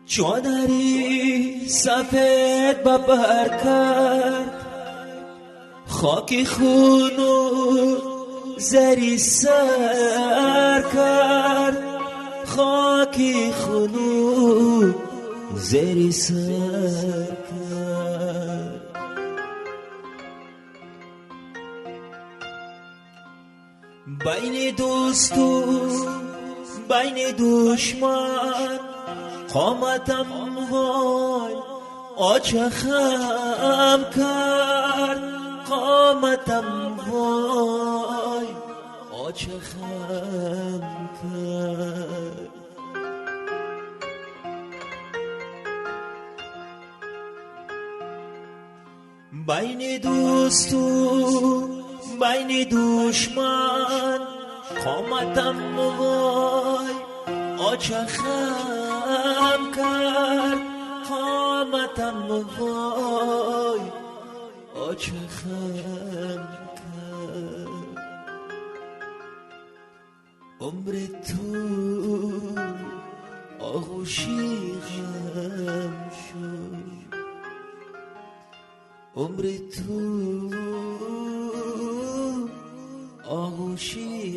چادری سفید ببر کرد، خاکی خونو زری سر کرد، خاکی خونو زری سر کرد. بین دوست و بین دشمن قامتم وای آچه خم کرد، قامتم وای آچه خم کرد. بین دوست و بین دشمن قامتم وای آچه خم کرد، قامتم وای آچه خم کرد. عمر تو آغوشی غم شد، عمر تو آغوشی